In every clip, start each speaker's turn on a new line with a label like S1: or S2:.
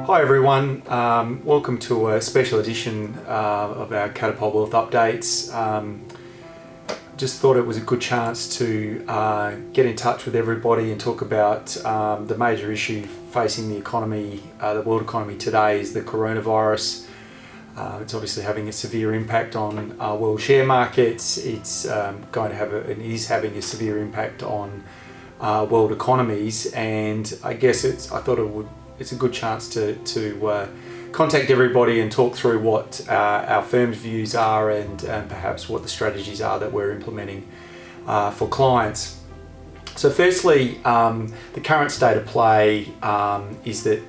S1: Hi everyone, welcome to a special edition of our Catapult Wealth Updates. Just thought it was a good chance to get in touch with everybody and talk about the major issue facing the economy, the world economy today is the coronavirus. It's obviously having a severe impact on world share markets. It's going to have it is having a severe impact on world economies, and I guess it's a good chance to contact everybody and talk through what our firm's views are and perhaps what the strategies are that we're implementing for clients. So firstly, the current state of play is that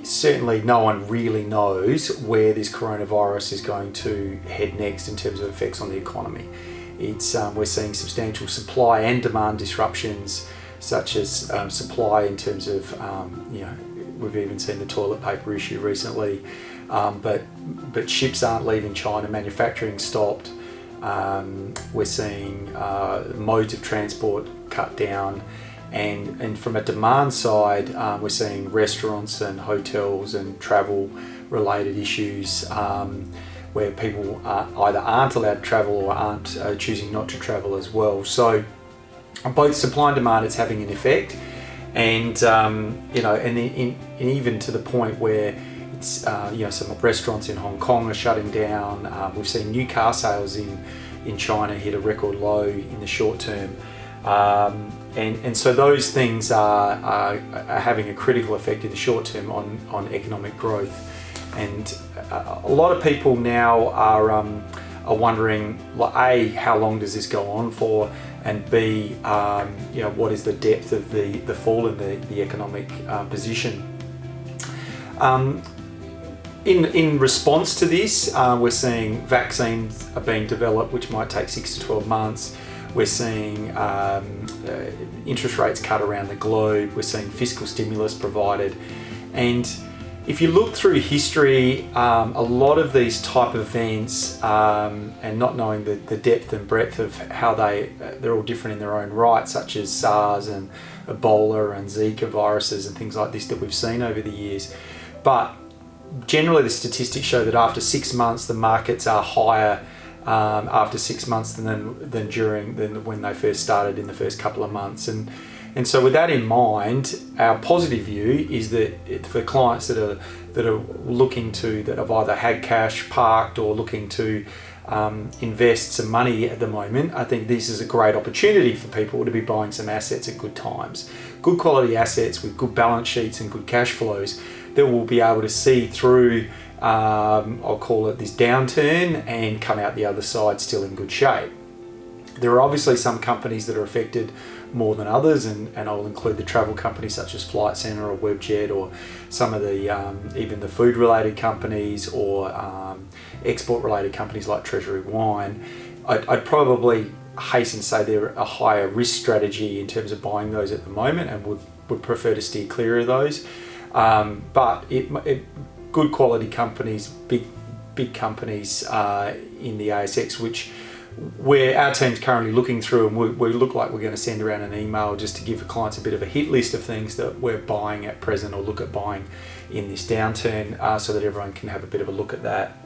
S1: certainly no one really knows where this coronavirus is going to head next in terms of effects on the economy. We're seeing substantial supply and demand disruptions, such as supply in terms of, we've even seen the toilet paper issue recently, but ships aren't leaving China, manufacturing stopped. We're seeing modes of transport cut down, and from a demand side, we're seeing restaurants and hotels and travel related issues where people either aren't allowed to travel or aren't choosing not to travel as well. So on both supply and demand, it's having an effect, and even to the point where it's some restaurants in Hong Kong are shutting down. We've seen new car sales in China hit a record low in the short term, and so those things are having a critical effect in the short term on economic growth. And a lot of people now are wondering, A, how long does this go on for, and B, what is the depth of the fall in the economic position. In response to this, we're seeing vaccines are being developed, which might take 6 to 12 months. We're seeing interest rates cut around the globe. We're seeing fiscal stimulus provided. And if you look through history, a lot of these type of events, and not knowing the depth and breadth of how they're all different in their own right, such as SARS and Ebola and Zika viruses and things like this that we've seen over the years. But generally the statistics show that after 6 months, the markets are higher after 6 months than when they first started in the first couple of months. And so with that in mind, our positive view is that for clients that are looking that have either had cash parked or looking to invest some money at the moment, I think this is a great opportunity for people to be buying some assets at good times. Good quality assets with good balance sheets and good cash flows that will be able to see through, I'll call it this downturn, and come out the other side still in good shape. There are obviously some companies that are affected more than others, and I'll include the travel companies such as Flight Centre or Webjet, or some of the even the food related companies, or export related companies like Treasury Wine. I'd probably hasten to say they're a higher risk strategy in terms of buying those at the moment, and would prefer to steer clear of those. But good quality companies, big companies in the ASX, where our team's currently looking through, and we look like we're going to send around an email just to give clients a bit of a hit list of things that we're buying at present or look at buying in this downturn, so that everyone can have a bit of a look at that.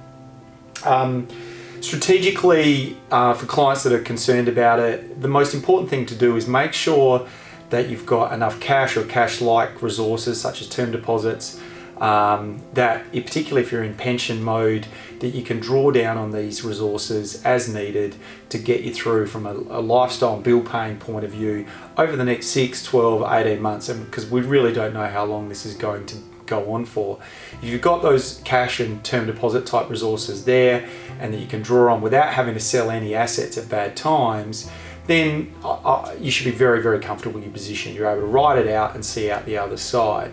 S1: Strategically, for clients that are concerned about it, the most important thing to do is make sure that you've got enough cash or cash-like resources such as term deposits, that particularly if you're in pension mode, that you can draw down on these resources as needed to get you through from a lifestyle and bill paying point of view over the next 6, 12, 18 months, and because we really don't know how long this is going to go on for. If you've got those cash and term deposit type resources there, and that you can draw on without having to sell any assets at bad times, then you should be very, very comfortable with your position. You're able to ride it out and see out the other side.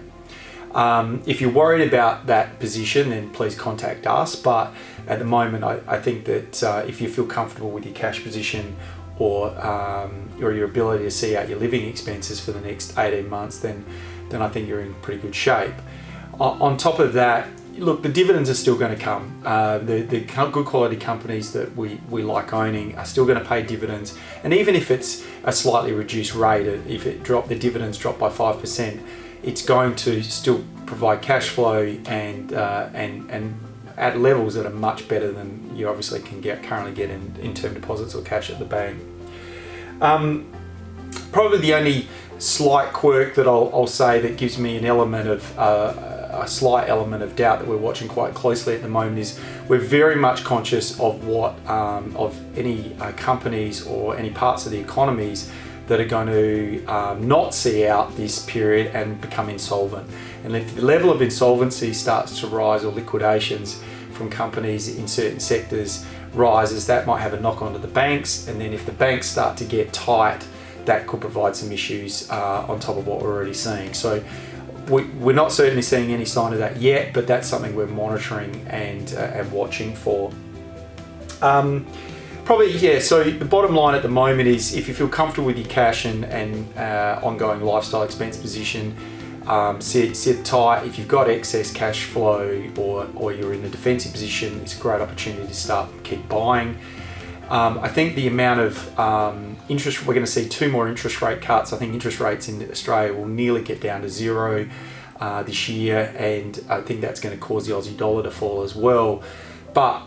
S1: If you're worried about that position, then please contact us. But at the moment, I think that if you feel comfortable with your cash position or your ability to see out your living expenses for the next 18 months, then I think you're in pretty good shape. On top of that, look, the dividends are still going to come. The good quality companies that we like owning are still going to pay dividends, and even if it's a slightly reduced rate, if the dividends drop by 5%, it's going to still provide cash flow and at levels that are much better than you obviously can currently get in term deposits or cash at the bank. Probably the only slight quirk that I'll say that gives me an element of a slight element of doubt that we're watching quite closely at the moment is we're very much conscious of what of any companies or any parts of the economies that are going to not see out this period and become insolvent. And if the level of insolvency starts to rise, or liquidations from companies in certain sectors rises, that might have a knock on to the banks. And then if the banks start to get tight, that could provide some issues on top of what we're already seeing. So we're not certainly seeing any sign of that yet, but that's something we're monitoring and watching for. Probably, yeah, so the bottom line at the moment is if you feel comfortable with your cash and ongoing lifestyle expense position, sit tight. If you've got excess cash flow or you're in a defensive position, it's a great opportunity to keep buying. I think the amount of interest, we're going to see 2 more interest rate cuts. I think interest rates in Australia will nearly get down to 0 this year, and I think that's going to cause the Aussie dollar to fall as well. But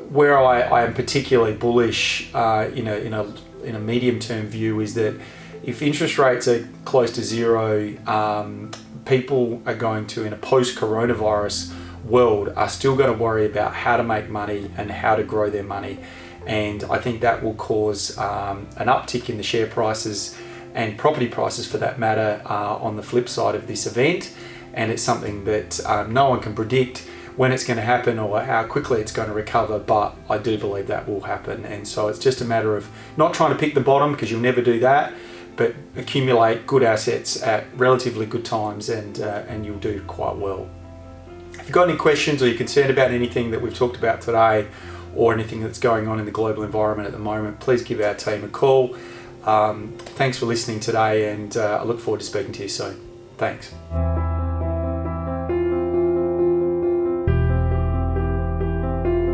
S1: where I am particularly bullish in a medium term view is that if interest rates are close to 0, people are going to, in a post-coronavirus world, are still going to worry about how to make money and how to grow their money. And I think that will cause an uptick in the share prices and property prices for that matter on the flip side of this event. And it's something that no one can predict when it's going to happen or how quickly it's going to recover, but I do believe that will happen. And so it's just a matter of not trying to pick the bottom, because you'll never do that, but accumulate good assets at relatively good times and you'll do quite well. If you've got any questions or you're concerned about anything that we've talked about today or anything that's going on in the global environment at the moment, please give our team a call. Thanks for listening today, and I look forward to speaking to you soon. Thanks.